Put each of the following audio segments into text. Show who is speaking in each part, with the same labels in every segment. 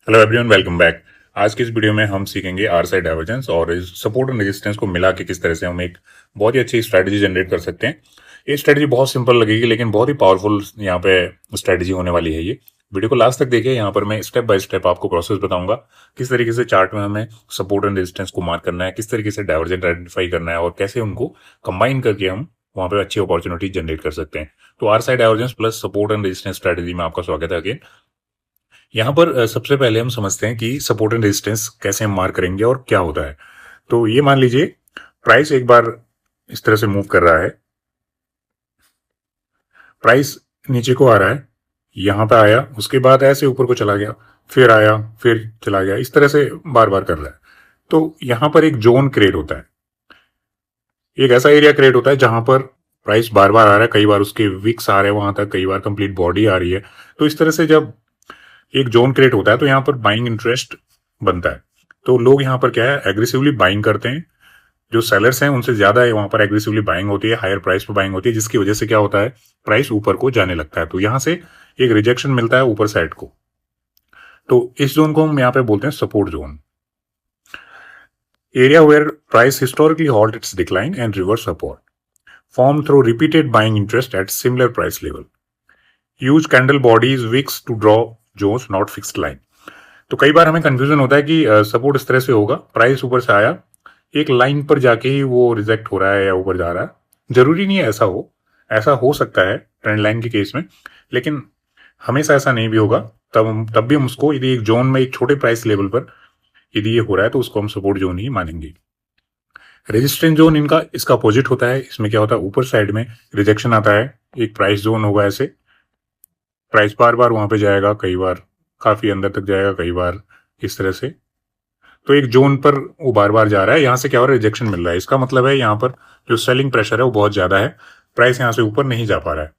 Speaker 1: Hello everyone, welcome back. आज की इस वीडियो में हम सीखेंगे आरएसआई डाइवर्जेंस और सपोर्ट एंड रेजिस्टेंस को मिला के किस तरह से हम एक बहुत ही अच्छी स्ट्रैटेजी जनरेट कर सकते हैं। ये स्ट्रैटेजी बहुत सिंपल लगेगी लेकिन बहुत ही पावरफुल यहाँ पे स्ट्रैटेजी होने वाली है। ये वीडियो को लास्ट तक देखिए। यहाँ पर मैं स्टेप बाय स्टेप आपको प्रोसेस बताऊंगा किस तरीके से चार्ट में हमें सपोर्ट एंड रेजिस्टेंस को मार्क करना है, किस तरीके से डाइवर्जेंट आइडेंटिफाई करना है और कैसे उनको कंबाइन करके हम वहां पर अच्छी अपॉर्चुनिटी जनरेट कर सकते हैं। तो RSI divergence plus support and resistance strategy में आपका स्वागत है अगेन। यहाँ पर सबसे पहले हम समझते हैं कि सपोर्ट एंड रेजिस्टेंस कैसे हम मार्क करेंगे और क्या होता है। तो ये मान लीजिए प्राइस एक बार इस तरह से मूव कर रहा है, प्राइस नीचे को आ रहा है, यहां पे आया, उसके बाद ऐसे ऊपर को चला गया, फिर आया, फिर चला गया, इस तरह से बार बार कर रहा है। तो यहां पर एक जोन क्रिएट होता है, एक ऐसा एरिया क्रिएट होता है जहां पर प्राइस बार बार आ रहा है, कई बार उसके विक्स आ रहे हैं वहां तक, कई बार कंप्लीट बॉडी आ रही है। तो इस तरह से जब एक जोन क्रिएट होता है तो यहाँ पर बाइंग इंटरेस्ट बनता है। तो लोग यहाँ पर क्या है, एग्रेसिवली बाइंग करते हैं। जो सेलर्स हैं उनसे ज्यादा है वहां पर एग्रेसिवली बाइंग होती है, हायर प्राइस पर बाइंग होती है, जिसकी वजह से क्या होता है, प्राइस ऊपर को जाने लगता है। तो यहां से एक रिजेक्शन मिलता है ऊपर साइड को। तो इस जोन को हम यहाँ पे बोलते हैं support zone. Area where price historically halt its decline and reverse upward, formed through repeated buying interest at similar price level. Use candle bodies wicks to draw zones, not fixed line. तो कई बार हमें confusion होता है कि support इस तरह से होगा, प्राइस ऊपर से आया, एक लाइन पर जाके ही वो रिजेक्ट हो रहा है या ऊपर जा रहा है। जरूरी नहीं है ऐसा हो, ऐसा हो सकता है ट्रेंड लाइन के केस में, लेकिन हमेशा ऐसा नहीं भी होगा। तब भी हम उसको, यदि एक जोन में एक छोटे प्राइस लेवल पर यदि ये हो रहा है तो उसको हम सपोर्ट जोन ही मानेंगे। रेजिस्टेंस जोन इनका इसका अपोजिट होता है। इसमें क्या होता है, ऊपर साइड में रिजेक्शन आता है, एक प्राइस जोन होगा, ऐसे प्राइस बार बार वहां पे जाएगा, कई बार काफी अंदर तक जाएगा, कई बार इस तरह से। तो एक जोन पर वो बार बार जा रहा है, यहां से क्या हो रहा है, रिजेक्शन मिल रहा है। इसका मतलब है यहाँ पर जो सेलिंग प्रेशर है वो बहुत ज्यादा है, प्राइस यहाँ से ऊपर नहीं जा पा रहा है।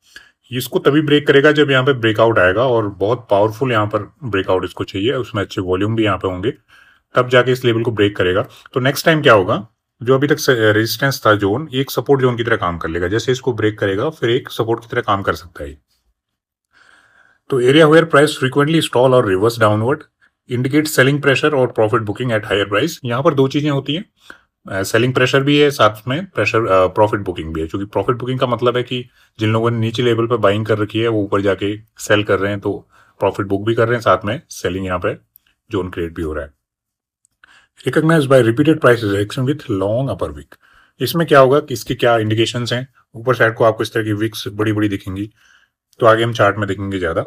Speaker 1: इसको तभी ब्रेक करेगा जब यहाँ पे ब्रेकआउट आएगा, और बहुत पावरफुल यहाँ पर ब्रेकआउट इसको चाहिए, उसमें अच्छे वॉल्यूम भी यहाँ पे होंगे, तब जाके इस लेवल को ब्रेक करेगा। तो नेक्स्ट टाइम क्या होगा, जो अभी तक रेजिस्टेंस था जोन, एक सपोर्ट जोन की तरह काम कर लेगा। जैसे इसको ब्रेक करेगा फिर एक सपोर्ट की तरह काम कर सकता है। तो area where price frequently stall और reverse downward indicate selling pressure और profit booking at higher price. यहाँ पर दो चीजें होती हैं, सेलिंग प्रेशर भी है, साथ में प्रेशर प्रॉफिट बुकिंग भी है। क्योंकि प्रॉफिट बुकिंग का मतलब है कि जिन लोगों ने नीचे लेवल पर बाइंग कर रखी है वो ऊपर जाके सेल कर रहे हैं, तो प्रॉफिट बुक भी कर रहे हैं, साथ में सेलिंग यहाँ पे जोन क्रिएट भी हो रहा है। Recognised by repeated price rejection with long upper wick. इसमें क्या होगा कि इसकी क्या इंडिकेशंस हैं, ऊपर साइड को आपको इस तरह की विक्स बड़ी बड़ी दिखेंगी, तो आगे हम चार्ट में देखेंगे ज्यादा।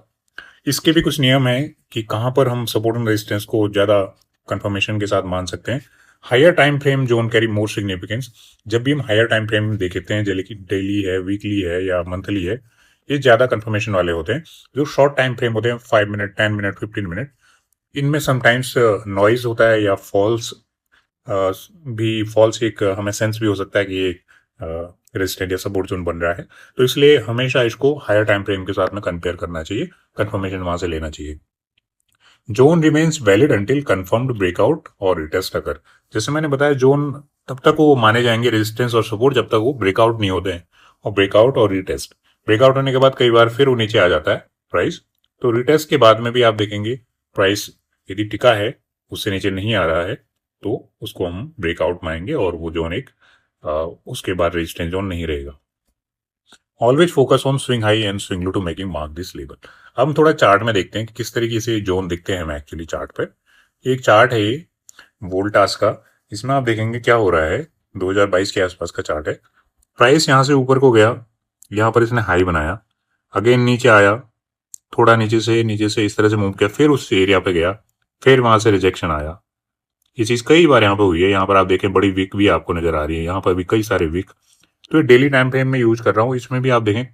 Speaker 1: इसके भी कुछ नियम हैं कि कहां पर हम सपोर्ट एंड रेजिस्टेंस को ज्यादा कंफर्मेशन के साथ मान सकते हैं। Higher time frame zone carry more significance. जब भी हम हायर टाइम फ्रेम देखते हैं, जैसे कि डेली है, वीकली है या मंथली है, ये ज्यादा कंफर्मेशन वाले होते हैं। जो शॉर्ट टाइम फ्रेम होते हैं, 5 मिनट, 10 मिनट, 15 मिनट, इनमें समटाइम्स नॉइज होता है या फॉल्स भी, फॉल्स एक हमें सेंस भी हो सकता है कि ये रेजिस्टेंट या सपोर्ट जोन बन रहा है। तो इसलिए हमेशा इसको हायर टाइम फ्रेम के साथ में कंपेयर करना चाहिए, कंफर्मेशन वहां से लेना चाहिए। Zone remains valid until confirmed breakout और रिटेस्ट अकर। जैसे मैंने बताया, जोन तब तक वो माने जाएंगे रेजिस्टेंस और सपोर्ट जब तक वो ब्रेकआउट नहीं होते हैं, और ब्रेकआउट और रिटेस्ट, ब्रेकआउट होने के बाद कई बार फिर वो नीचे आ जाता है प्राइस। तो रिटेस्ट के बाद में भी आप देखेंगे प्राइस यदि टिका है, उससे नीचे नहीं आ रहा है, तो उसको हम ब्रेकआउट मानेंगे और वो जोन एक उसके बाद रेजिस्टेंस जोन नहीं रहेगा। Always focus on swing high and swing low to making mark this level. अब हम थोड़ा चार्ट में देखते हैं कि किस तरीके से जोन दिखते हैं हमें एक्चुअली चार्ट पर। एक चार्ट है ये वोल्टास का, इसमें आप देखेंगे क्या हो रहा है, 2022 के आसपास का चार्ट है। प्राइस यहां से ऊपर को गया, यहां पर इसने हाई बनाया, अगेन नीचे आया, थोड़ा नीचे से इस तरह से मूव किया, फिर उस एरिया पे गया, फिर वहां से रिजेक्शन आया। ये चीज कई बार यहाँ पे हुई है। यहाँ पर आप देखें बड़ी विक भी आपको नजर आ रही है, यहाँ पर भी कई सारे विक। तो ये डेली टाइम फ्रेम में यूज कर रहा हूँ, इसमें भी आप देखें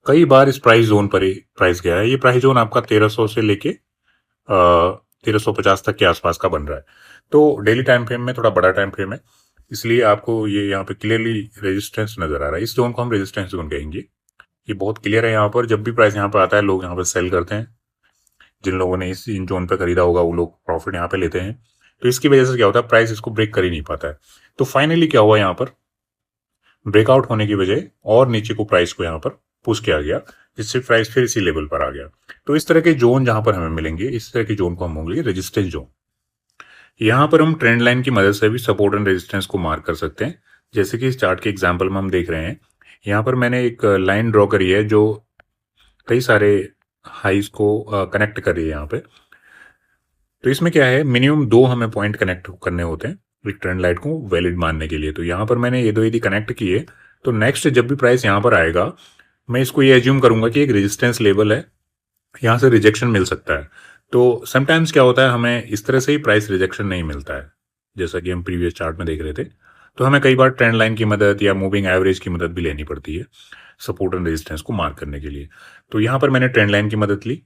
Speaker 1: कई बार इस प्राइस जोन पर ही प्राइस गया है। ये प्राइस जोन आपका 1300 से लेके 1350 तक के आसपास का बन रहा है। तो डेली टाइम फ्रेम में थोड़ा बड़ा टाइम फ्रेम है, इसलिए आपको ये यहाँ पे क्लियरली रेजिस्टेंस नजर आ रहा है। इस जोन को हम रेजिस्टेंस जोन कहेंगे। ये बहुत क्लियर है। यहाँ पर जब भी प्राइस यहाँ पर आता है, लोग यहाँ पर सेल करते हैं। जिन लोगों ने इस इन जोन पे खरीदा होगा वो लोग प्रॉफिट यहाँ पे लेते हैं। तो इसकी वजह से क्या होता है, प्राइस इसको ब्रेक कर ही नहीं पाता है। तो फाइनली क्या हुआ, यहाँ पर ब्रेकआउट होने की वजह और नीचे को प्राइस को यहाँ पर पुश किया गया। जिससे प्राइस फिर इसी लेवल पर आ गया। तो इस तरह के जोन जहां पर हमें मिलेंगे, इस तरह के जोन को हम होंगे रेजिस्टेंस जोन। यहाँ पर हम ट्रेंड लाइन की मदद से भी सपोर्ट एंड रेजिस्टेंस को मार्क कर सकते हैं। जैसे कि इस चार्ट के एग्जाम्पल में हम देख रहे हैं, यहाँ पर मैंने एक लाइन ड्रॉ करी है जो कई सारे हाइज को कनेक्ट कर रही है यहाँ पे। तो इसमें क्या है, मिनिमम 2 हमें पॉइंट कनेक्ट करने होते हैं एक ट्रेंड लाइन को वैलिड मानने के लिए। तो यहाँ पर मैंने ये दो यदि कनेक्ट किए, तो नेक्स्ट जब भी प्राइस यहाँ पर आएगा, मैं इसको ये एज्यूम करूंगा कि एक रेजिस्टेंस लेवल है, यहाँ से रिजेक्शन मिल सकता है। तो समटाइम्स क्या होता है, हमें इस तरह से ही प्राइस रिजेक्शन नहीं मिलता है, जैसा कि हम प्रीवियस चार्ट में देख रहे थे। तो हमें कई बार ट्रेंड लाइन की मदद या मूविंग एवरेज की मदद भी लेनी पड़ती है सपोर्ट एंड रेजिस्टेंस को मार्क करने के लिए। तो यहाँ पर मैंने ट्रेंड लाइन की मदद ली,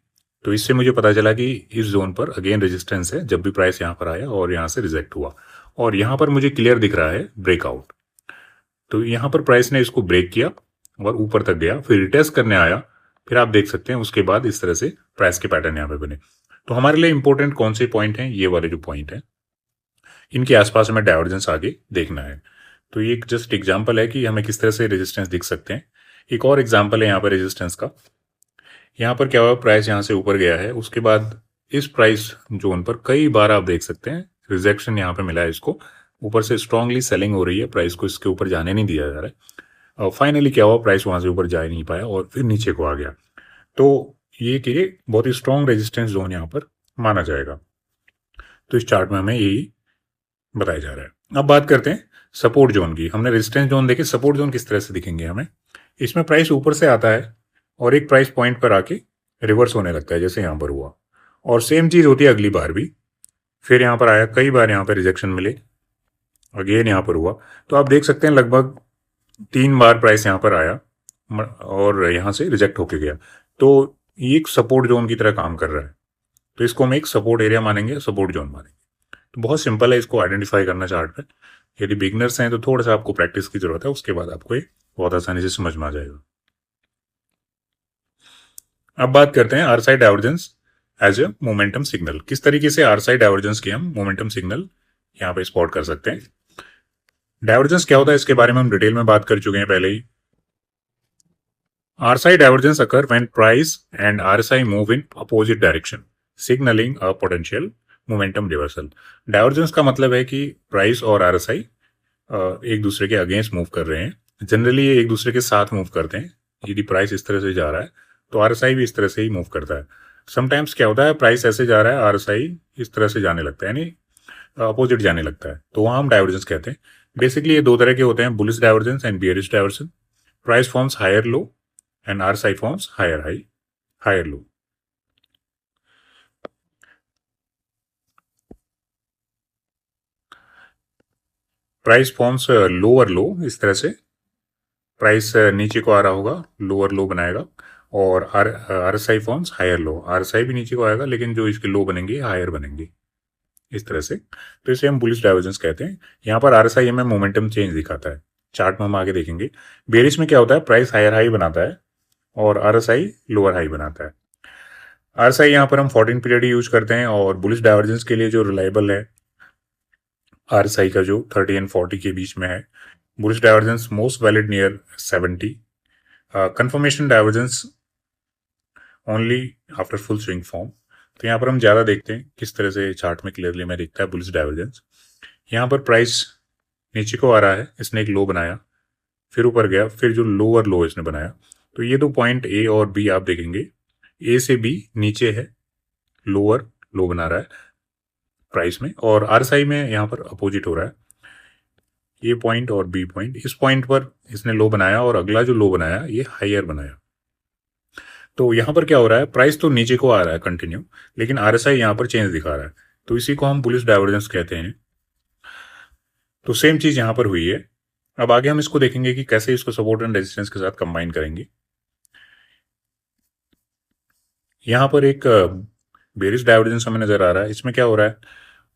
Speaker 1: तो इससे मुझे पता चला कि इस जोन पर अगेन रेजिस्टेंस है जब भी प्राइस यहाँ पर आया और यहाँ से रिजेक्ट हुआ, और यहाँ पर मुझे क्लियर दिख रहा है ब्रेकआउट। तो यहाँ पर प्राइस ने इसको ब्रेक किया और ऊपर तक गया, फिर रिटेस्ट करने आया, फिर आप देख सकते हैं उसके बाद इस तरह से प्राइस के पैटर्न यहाँ पे बने। तो हमारे लिए इंपॉर्टेंट कौन से पॉइंट हैं, ये वाले जो पॉइंट हैं, इनके आसपास हमें डाइवर्जेंस आगे देखना है। तो ये एक जस्ट एग्जाम्पल है कि हमें किस तरह से रेजिस्टेंस दिख सकते हैं। एक और एग्जाम्पल है यहाँ पर रेजिस्टेंस का। यहाँ पर क्या हुआ, प्राइस यहाँ से ऊपर गया है, उसके बाद इस प्राइस जोन पर कई बार आप देख सकते हैं रिजेक्शन यहाँ पे मिला है, इसको ऊपर से स्ट्रांगली सेलिंग हो रही है, प्राइस को इसके ऊपर जाने नहीं दिया जा रहा है, और फाइनली क्या हुआ, प्राइस वहां से ऊपर जा ही नहीं पाया और फिर नीचे को आ गया। तो ये कि बहुत ही स्ट्रांग रेजिस्टेंस जोन यहाँ पर माना जाएगा। तो इस चार्ट में हमें यही बताया जा रहा है। अब बात करते हैं सपोर्ट जोन की। हमने रेजिस्टेंस जोन देखे, सपोर्ट जोन किस तरह से दिखेंगे हमें। इसमें प्राइस ऊपर से आता है और एक प्राइस पॉइंट पर आके रिवर्स होने लगता है, जैसे यहाँ पर हुआ, और सेम चीज होती है अगली बार भी। फिर यहाँ पर आया, कई बार यहाँ पर रिजेक्शन मिले, अगेन यहाँ पर हुआ। तो आप देख सकते हैं लगभग 3 बार प्राइस यहाँ पर आया और यहाँ से रिजेक्ट होके गया। तो ये एक सपोर्ट जोन की तरह काम कर रहा है, तो इसको हम एक सपोर्ट एरिया मानेंगे, सपोर्ट जोन मानेंगे। तो बहुत सिंपल है इसको आइडेंटिफाई करना चार्ट पे। यदि बिगनर्स हैं तो थोड़ा सा आपको प्रैक्टिस की जरूरत है, उसके बाद आपको ये बहुत आसानी से समझ में आ जाएगा। अब बात करते हैं RSI divergence as a momentum signal. किस तरीके से आरसाई डाइवर्जेंस की हम मोमेंटम सिग्नल यहाँ पे स्पॉट कर सकते हैं। डाइवर्जेंस क्या होता है इसके बारे में हम डिटेल में बात कर चुके हैं पहले ही। RSI divergence occur when price and RSI move in opposite direction, signaling a potential momentum reversal. Divergence का मतलब है कि प्राइस और RSI एक दूसरे के अगेंस्ट मूव कर रहे हैं। जनरली ये एक दूसरे के साथ मूव करते हैं। यदि प्राइस इस तरह से जा रहा है तो RSI भी इस तरह से ही मूव करता है। समटाइम्स क्या होता है, प्राइस ऐसे जा रहा है, RSI इस तरह से जाने लगता है, यानी अपोजिट जाने लगता है, तो वहां हम डाइवर्जेंस कहते हैं। बेसिकली ये दो तरह के होते हैं, bullish divergence and bearish divergence. Price forms higher low and RSI forms higher high, higher low. Price forms lower low, इस तरह से प्राइस नीचे को आ रहा होगा, लोअर लो बनाएगा, और RSI forms higher low, RSI भी नीचे को आएगा लेकिन जो इसके लो बनेंगे हायर बनेंगे, इस तरह से। तो इसे हम बुलिश डाइवर्जेंस कहते हैं। यहाँ पर RSI हमें मोमेंटम चेंज दिखाता है, चार्ट में हम आगे देखेंगे। बेरिश में क्या होता है, प्राइस हायर हाई बनाता है और RSI लोअर हाई बनाता है। RSI यहाँ पर हम 14 पीरियड यूज करते हैं, और बुलिश डाइवर्जेंस के लिए जो रिलायबल है RSI का जो 30 एंड 40 के बीच में है। Bullish divergence most valid near 70। Confirmation divergence only after full swing form. तो यहाँ पर हम ज़्यादा देखते हैं किस तरह से चार्ट में क्लियरली में दिखता है बुलिश डाइवर्जेंस। यहाँ पर प्राइस नीचे को आ रहा है, इसने एक लो बनाया, फिर ऊपर गया, फिर जो लोअर लो इसने बनाया। तो ये दो पॉइंट ए और बी आप देखेंगे, ए से बी नीचे है, लोअर लो बना रहा है प्राइस में, और RSI में यहाँ पर अपोजिट हो रहा है। ये पॉइंट और बी पॉइंट, इस पॉइंट पर इसने लो बनाया और अगला जो लो बनाया ये हायर बनाया। तो यहाँ पर क्या हो रहा है, प्राइस तो नीचे को आ रहा है कंटिन्यू, लेकिन RSI यहाँ पर चेंज दिखा रहा है, तो इसी को हम बुलिश डाइवर्जेंस कहते हैं। तो सेम चीज यहाँ पर हुई है। अब आगे हम इसको देखेंगे कि कैसे इसको सपोर्ट एंड रेजिस्टेंस के साथ कंबाइन करेंगे। यहाँ पर एक बेरिश डाइवर्जेंस हमें नजर आ रहा है। इसमें क्या हो रहा है,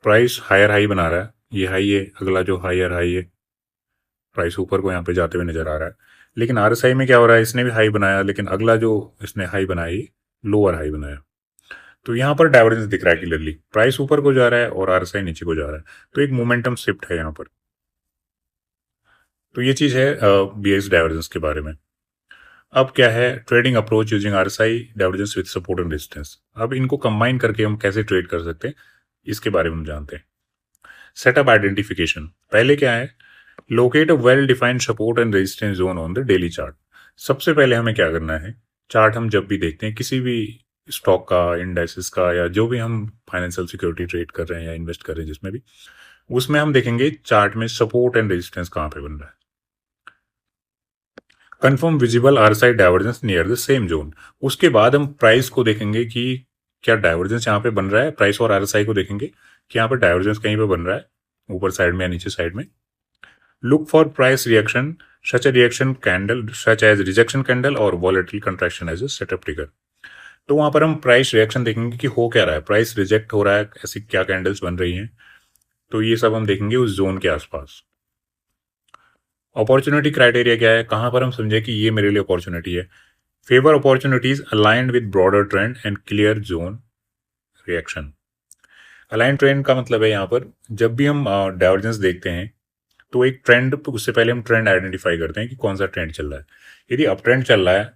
Speaker 1: प्राइस हायर हाई बना रहा है, ये हाई है, अगला जो हायर हाई है, प्राइस ऊपर को यहाँ पे जाते हुए नजर आ रहा है। लेकिन RSI में क्या हो रहा है, इसने भी हाई बनाया, लेकिन अगला जो इसने हाई बनाई लोअर हाई बनाया। तो यहाँ पर डाइवर्जेंस दिख रहा है क्लियरली, प्राइस ऊपर को जा रहा है और RSI नीचे को जा रहा है, तो एक मोमेंटम शिफ्ट है यहाँ पर। तो ये चीज है बेरिश डाइवर्जेंस के बारे में। अब क्या है, trading approach using RSI divergence with support and resistance. अब इनको कंबाइन करके हम कैसे ट्रेड कर सकते हैं, इसके बारे में हम जानते हैं। सेटअप आइडेंटिफिकेशन, पहले क्या है, locate a well defined support and resistance zone on the daily chart. सबसे पहले हमें क्या करना है, चार्ट हम जब भी देखते हैं किसी भी स्टॉक का, इंडेक्सेस का, या जो भी हम फाइनेंशियल सिक्योरिटी ट्रेड कर रहे हैं या इन्वेस्ट कर रहे हैं जिसमें भी, उसमें हम देखेंगे चार्ट में सपोर्ट एंड रेजिस्टेंस कहाँ पे बन रहा है। Confirm visible RSI divergence near the same zone. उसके बाद हम प्राइस को देखेंगे कि क्या डाइवर्जेंस यहाँ पे बन रहा है, प्राइस और आरएसआई को देखेंगे कि यहाँ पे डाइवर्जेंस कहीं पे बन रहा है, ऊपर साइड में या नीचे साइड में। Look for price reaction, such a reaction candle, such as rejection candle or volatile contraction as a setup trigger। तो वहां पर हम प्राइस रिएक्शन देखेंगे कि हो क्या रहा है, प्राइस रिजेक्ट हो रहा है, ऐसी क्या कैंडल्स बन रही हैं, तो ये सब हम देखेंगे उस जोन के आसपास। अपॉर्चुनिटी क्राइटेरिया क्या है, कहां पर हम समझे कि ये मेरे लिए अपॉर्चुनिटी है। Favour opportunities aligned with broader trend and clear zone reaction. Align trend का मतलब है यहाँ पर जब भी हम डाइवर्जेंस देखते हैं तो एक ट्रेंड, उससे पहले हम ट्रेंड आइडेंटिफाई करते हैं कि कौन सा ट्रेंड चल रहा है। यदि अप ट्रेंड चल रहा है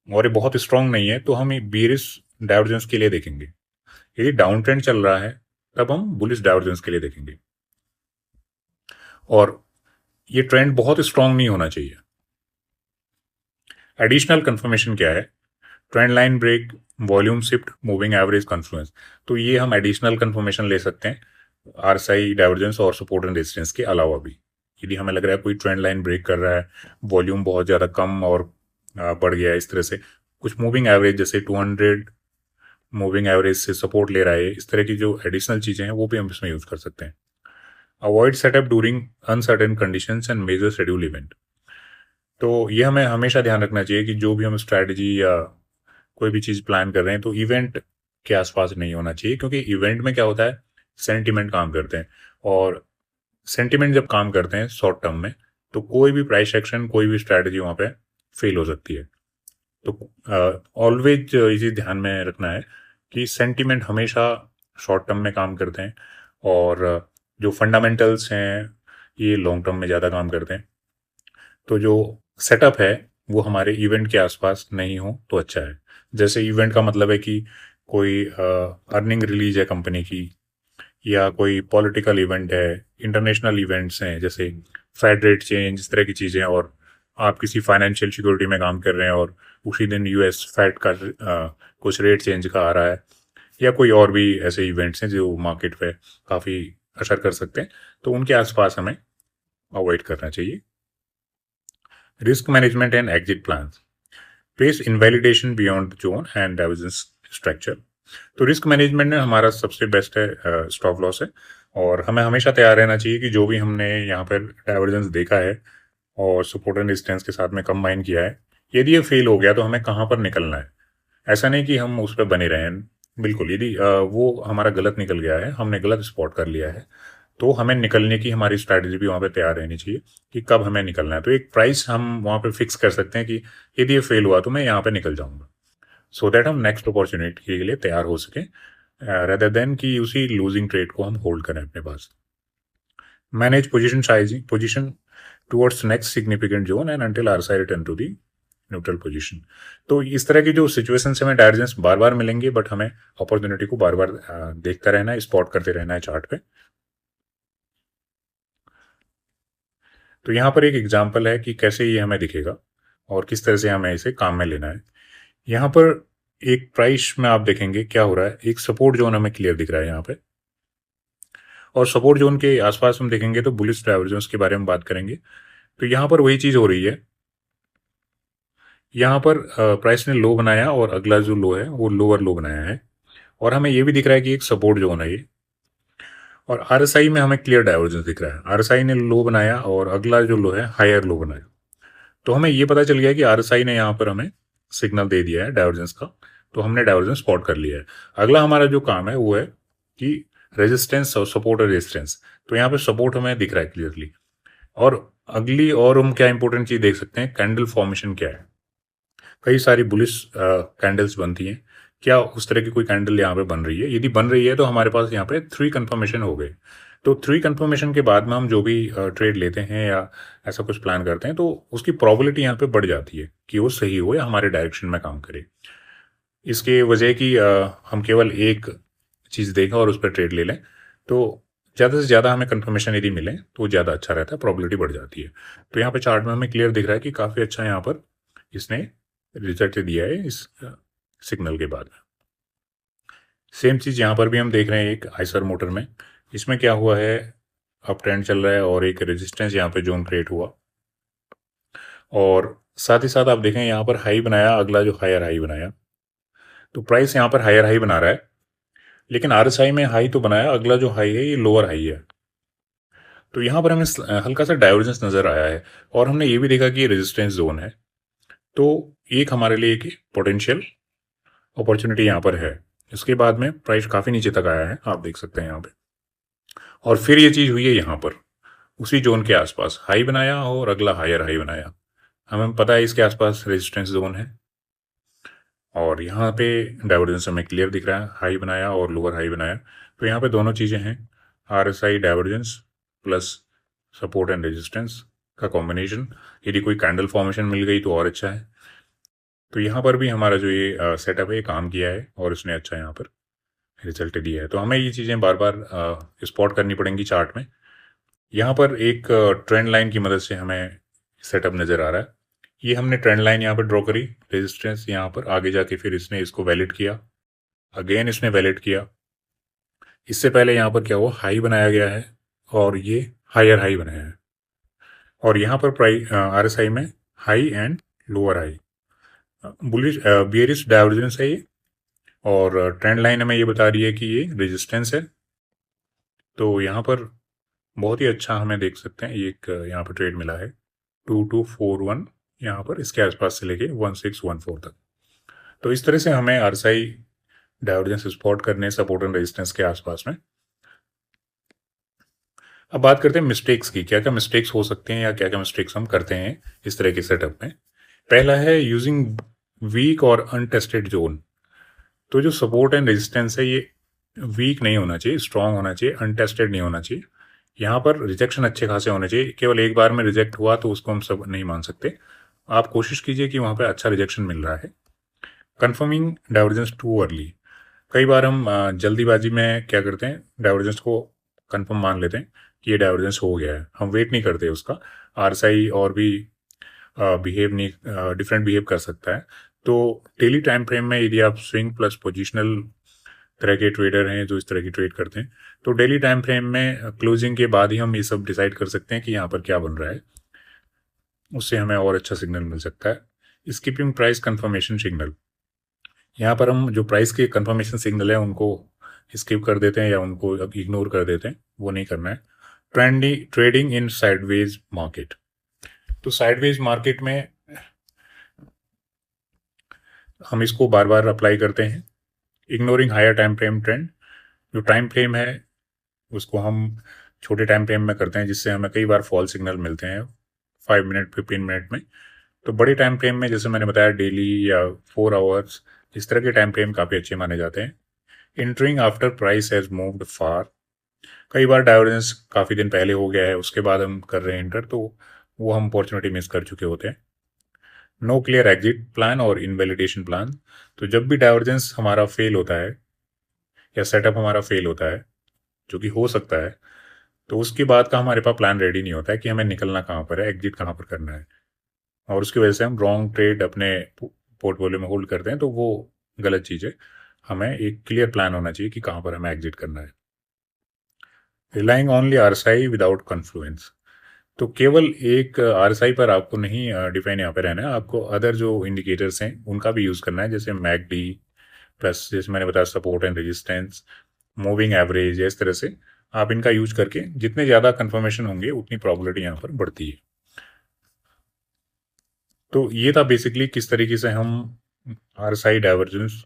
Speaker 1: और ये बहुत स्ट्रांग नहीं है तो हम बीरिश डाइवर्जेंस के लिए देखेंगे। यदि डाउन ट्रेंड चल रहा है तब हम बुलिश डाइवर्जेंस के लिए देखेंगे। और ये ट्रेंड बहुत स्ट्रांग नहीं होना चाहिए। एडिशनल कंफर्मेशन क्या है, trend line break, volume shift, moving average confluence. तो ये हम एडिशनल कंफर्मेशन ले सकते हैं आरएसआई डाइवर्जेंस और सपोर्ट एंड रेजिस्टेंस के अलावा भी। यदि हमें लग रहा है कोई ट्रेंड लाइन ब्रेक कर रहा है, वॉल्यूम बहुत ज़्यादा कम और बढ़ गया है, इस तरह से कुछ मूविंग एवरेज जैसे 200 मूविंग एवरेज से सपोर्ट ले रहा है, इस तरह की जो एडिशनल चीज़ें हैं वो भी हम इसमें यूज़ कर सकते हैं। Avoid setup during uncertain conditions and major schedule event. तो ये हमें हमेशा ध्यान रखना चाहिए कि जो भी हम स्ट्रैटेजी या कोई भी चीज़ प्लान कर रहे हैं तो इवेंट के आसपास नहीं होना चाहिए, क्योंकि इवेंट में क्या होता है, सेंटिमेंट काम करते हैं, और सेंटिमेंट जब काम करते हैं शॉर्ट टर्म में तो कोई भी प्राइस एक्शन, कोई भी स्ट्रैटेजी वहाँ पे फेल हो सकती है। तो ऑलवेज ये चीज़ ध्यान में रखना है कि सेंटिमेंट हमेशा शॉर्ट टर्म में काम करते हैं, और जो फंडामेंटल्स हैं ये लॉन्ग टर्म में ज़्यादा काम करते हैं। तो जो सेटअप है वो हमारे इवेंट के आसपास नहीं हो तो अच्छा है। जैसे इवेंट का मतलब है कि कोई अर्निंग रिलीज है कंपनी की, या कोई पॉलिटिकल इवेंट है, इंटरनेशनल इवेंट्स हैं जैसे फेड रेट चेंज, इस तरह की चीज़ें, और आप किसी फाइनेंशियल सिक्योरिटी में काम कर रहे हैं और उसी दिन यूएस फेड का कुछ रेट चेंज का आ रहा है, या कोई और भी ऐसे इवेंट्स हैं जो मार्केट पे काफ़ी असर कर सकते हैं, तो उनके आसपास हमें अवॉइड करना चाहिए। Risk management and exit plan, face invalidation beyond zone and divergence structure. तो रिस्क मैनेजमेंट में हमारा सबसे बेस्ट है स्टॉप लॉस है, और हमें हमेशा तैयार रहना चाहिए कि जो भी हमने यहाँ पर डाइवर्जेंस देखा है और सपोर्ट एंड रेजिस्टेंस के साथ में कंबाइन किया है, यदि ये फेल हो गया तो हमें कहाँ पर निकलना है। ऐसा नहीं कि हम उस पर बने रहें, बिल्कुल। यदि वो हमारा गलत निकल गया है, हमने गलत स्पॉट कर लिया है, तो हमें निकलने की हमारी स्ट्रैटेजी भी वहाँ पे तैयार रहनी चाहिए कि कब हमें निकलना है। तो एक प्राइस हम वहाँ पे फिक्स कर सकते हैं कि यदि ये फेल हुआ तो मैं यहाँ पे निकल जाऊंगा, सो दैट हम नेक्स्ट अपॉर्चुनिटी के लिए तैयार हो सकें, रेदर देन कि उसी लूजिंग ट्रेड को हम होल्ड करें अपने पास। Manage position sizing, position towards next significant zone and until RSI return to the neutral position. तो इस तरह की जो सिचुएशन से हमें डाइवर्जेंस बार बार मिलेंगे, बट हमें अपॉर्चुनिटी को बार बार देखता रहना है, स्पॉट करते रहना है चार्ट पे। तो यहाँ पर एक एग्जाम्पल है कि कैसे ये हमें दिखेगा और किस तरह से हमें इसे काम में लेना है। यहाँ पर एक प्राइस में आप देखेंगे क्या हो रहा है, एक सपोर्ट जोन हमें क्लियर दिख रहा है यहाँ पे, और सपोर्ट जोन के आसपास हम देखेंगे तो बुलिश डाइवर्जेंस के बारे में बात करेंगे। तो यहाँ पर वही चीज़ हो रही है, यहाँ पर प्राइस ने लो बनाया और अगला जो लो है वो लोअर लो बनाया है, और हमें ये भी दिख रहा है कि एक सपोर्ट जोन है ये, और आरएसआई में हमें क्लियर डाइवर्जेंस दिख रहा है। आरएसआई ने लो बनाया और अगला जो लो है हायर लो बनाया, तो हमें ये पता चल गया कि आरएसआई ने यहाँ पर हमें सिग्नल दे दिया है डाइवर्जेंस का, तो हमने डाइवर्जेंस स्पॉट कर लिया है। अगला हमारा जो काम है वो है कि रेजिस्टेंस और सपोर्ट और रेजिस्टेंस। तो यहाँ पे सपोर्ट हमें दिख रहा है क्लियरली, और अगली और हम क्या इंपॉर्टेंट चीज देख सकते हैं, कैंडल फॉर्मेशन क्या है। कई सारी बुलिश कैंडल्स बनती हैं, क्या उस तरह की कोई कैंडल यहाँ पे बन रही है? यदि बन रही है तो हमारे पास यहाँ पे 3 कन्फर्मेशन हो गए। तो 3 कन्फर्मेशन के बाद में हम जो भी ट्रेड लेते हैं या ऐसा कुछ प्लान करते हैं, तो उसकी प्रोबेबिलिटी यहाँ पे बढ़ जाती है कि वो सही हो या हमारे डायरेक्शन में काम करे। इसके वजह कि हम केवल एक चीज़ देखें और उस पर ट्रेड ले लें, तो ज़्यादा से ज़्यादा हमें कन्फर्मेशन यदि मिले तो ज़्यादा अच्छा रहता है, प्रोबेबिलिटी बढ़ जाती है। तो यहाँ पे चार्ट में हमें क्लियर दिख रहा है कि काफ़ी अच्छा यहाँ पर इसने रिजल्ट दिया है इस सिग्नल के बाद। सेम चीज़ यहाँ पर भी हम देख रहे हैं एक आइसर मोटर में। इसमें क्या हुआ है, अप ट्रेंड चल रहा है और एक रेजिस्टेंस यहाँ पे जोन क्रिएट हुआ, और साथ ही साथ आप देखें यहाँ पर हाई बनाया, अगला जो हायर हाई बनाया, तो प्राइस यहाँ पर हायर हाई बना रहा है, लेकिन आरएसआई में हाई तो बनाया, अगला जो हाई है ये लोअर हाई है। तो यहाँ पर हमें हल्का सा डाइवर्जेंस नजर आया है, और हमने ये भी देखा कि ये रेजिस्टेंस जोन है। तो एक हमारे लिए एक पोटेंशियल अपॉर्चुनिटी यहाँ पर है। इसके बाद में प्राइस काफ़ी नीचे तक आया है, आप देख सकते हैं यहाँ पे, और फिर ये चीज़ हुई है यहाँ पर उसी जोन के आसपास हाई बनाया और अगला हायर हाई बनाया। हमें पता है इसके आसपास रेजिस्टेंस जोन है, और यहाँ पे डाइवर्जेंस हमें क्लियर दिख रहा है, हाई बनाया और लोअर हाई बनाया। तो यहाँ पे दोनों चीज़ें हैं, RSI divergence plus support and resistance का कॉम्बिनेशन। यदि कोई कैंडल फॉर्मेशन मिल गई तो और अच्छा है। तो यहाँ पर भी हमारा जो ये सेटअप है ये काम किया है, और उसने अच्छा यहाँ पर रिजल्ट दिया है। तो हमें ये चीज़ें बार बार स्पॉट करनी पड़ेंगी चार्ट में। यहाँ पर एक ट्रेंड लाइन की मदद से हमें सेटअप नज़र आ रहा है। ये हमने ट्रेंड लाइन यहाँ पर ड्रॉ करी, रेजिस्टेंस यहाँ पर, आगे जाके फिर इसने इसको वैलिड किया, अगेन इसने वैलिड किया। इससे पहले यहाँ पर क्या हुआ, हाई बनाया गया है और ये हायर हाई बनाया है, और यहाँ पर प्राइस आरएसआई में high and lower high, bullish bearish divergence है ये, और ट्रेंड लाइन हमें ये बता रही है कि ये रेजिस्टेंस है। तो यहाँ पर बहुत ही अच्छा हमें देख सकते हैं, एक यहाँ पर ट्रेड मिला है 2241, यहाँ पर इसके आसपास से लेके 1614 तक। तो इस तरह से हमें आरएसआई डाइवर्जेंस स्पॉट करने सपोर्ट एंड रेजिस्टेंस के आसपास में। अब बात करते हैं मिस्टेक्स की, क्या क्या मिस्टेक्स हो सकते हैं या क्या क्या मिस्टेक्स हम करते हैं इस तरह के सेटअप में। पहला है यूजिंग वीक और अनटेस्टेड जोन। तो जो सपोर्ट एंड रेजिस्टेंस है ये वीक नहीं होना चाहिए, स्ट्रांग होना चाहिए, अनटेस्टेड नहीं होना चाहिए। यहाँ पर रिजेक्शन अच्छे खासे होने चाहिए, केवल एक बार में रिजेक्ट हुआ तो उसको हम सब नहीं मान सकते। आप कोशिश कीजिए कि वहाँ पे अच्छा रिजेक्शन मिल रहा है। कन्फर्मिंग डाइवर्जेंस टू अर्ली, कई बार हम जल्दीबाजी में क्या करते हैं, डाइवर्जेंस को कंफर्म मान लेते हैं कि ये डाइवर्जेंस हो गया है, हम वेट नहीं करते उसका। आरएसआई और भी बिहेव नहीं डिफरेंट बिहेव कर सकता है। तो डेली टाइम फ्रेम में यदि आप स्विंग प्लस पोजिशनल तरह के ट्रेडर हैं जो इस तरह की ट्रेड करते हैं, तो डेली टाइम फ्रेम में क्लोजिंग के बाद ही हम ये सब डिसाइड कर सकते हैं कि यहाँ पर क्या बन रहा है, उससे हमें और अच्छा सिग्नल मिल सकता है। स्किपिंग प्राइस कंफर्मेशन सिग्नल, यहाँ पर हम जो प्राइस के कंफर्मेशन सिग्नल है उनको स्किप कर देते हैं या उनको इग्नोर कर देते हैं, वो नहीं करना है। ट्रेडिंग इन साइडवेज मार्केट, तो साइडवेज मार्केट में हम इसको बार बार अप्लाई करते हैं। Ignoring higher time frame trend, जो टाइम फ्रेम है उसको हम छोटे टाइम फ्रेम में करते हैं, जिससे हमें कई बार फॉल सिग्नल मिलते हैं 5 मिनट 15 मिनट में। तो बड़े टाइम फ्रेम में जैसे मैंने बताया डेली या 4 आवर्स, इस तरह के टाइम फ्रेम काफ़ी अच्छे माने जाते हैं। Entering after price has moved far, कई बार डाइवर्जेंस काफ़ी दिन पहले हो गया है उसके बाद हम कर रहे हैं इंटर, तो वो हम अपॉर्चुनिटी मिस कर चुके होते हैं। नो क्लियर एग्जिट प्लान और इनवैलिडेशन प्लान, तो जब भी डाइवर्जेंस हमारा फेल होता है या सेटअप हमारा फेल होता है, जो कि हो सकता है, तो उसके बाद का हमारे पास प्लान रेडी नहीं होता है कि हमें निकलना कहाँ पर है, एग्जिट कहाँ पर करना है, और उसकी वजह से हम रॉन्ग ट्रेड अपने पोर्टफोलियो में होल्ड करते हैं, तो वो गलत चीज़ है। हमें एक क्लियर प्लान होना चाहिए कि कहाँ पर हमें एग्जिट करना है। Relying only RSI without confluence, तो केवल एक आरएसआई पर आपको नहीं डिपेंड यहाँ पे रहना है, आपको अदर जो इंडिकेटर्स हैं उनका भी यूज़ करना है, जैसे मैकडी प्लस जैसे मैंने बताया support and resistance, moving average, इस तरह से आप इनका यूज करके जितने ज़्यादा कंफर्मेशन होंगे उतनी प्रॉबिलिटी यहाँ पर बढ़ती है। तो ये था बेसिकली किस तरीके से हम आरएसआई डाइवर्जेंस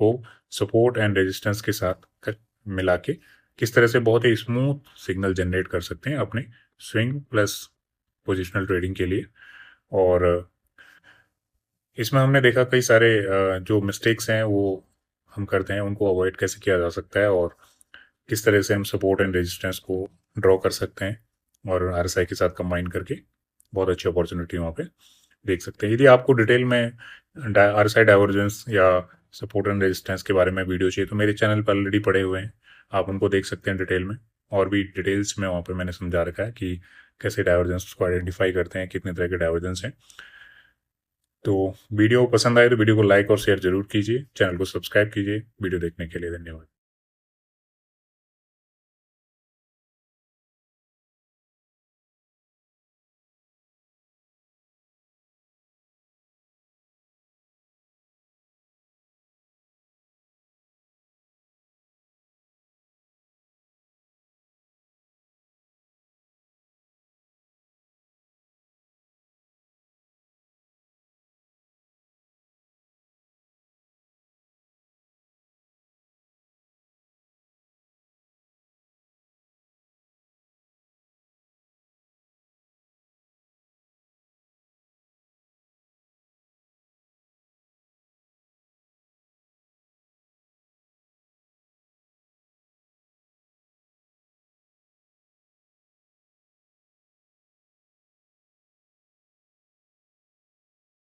Speaker 1: को सपोर्ट एंड रेजिस्टेंस के साथ मिला के किस तरह से बहुत ही स्मूथ सिग्नल जनरेट कर सकते हैं अपने स्विंग प्लस पोजिशनल ट्रेडिंग के लिए। और इसमें हमने देखा कई सारे जो मिस्टेक्स हैं वो हम करते हैं उनको अवॉइड कैसे किया जा सकता है और किस तरह से हम सपोर्ट एंड रेजिस्टेंस को ड्रॉ कर सकते हैं और RSI के साथ कंबाइन करके बहुत अच्छी अपॉर्चुनिटी वहाँ पे देख सकते हैं। यदि आपको डिटेल में RSI डाइवर्जेंस या सपोर्ट एंड रेजिस्टेंस के बारे में वीडियो चाहिए तो मेरे चैनल पर ऑलरेडी पड़े हुए हैं, आप उनको देख सकते हैं डिटेल में। और भी डिटेल्स में वहाँ पे मैंने समझा रखा है कि कैसे डाइवर्जेंस को आइडेंटिफाई करते हैं, कितने तरह के डाइवर्जेंस हैं। तो वीडियो पसंद आए तो वीडियो को लाइक और शेयर जरूर कीजिए, चैनल को सब्सक्राइब कीजिए। वीडियो देखने के लिए धन्यवाद।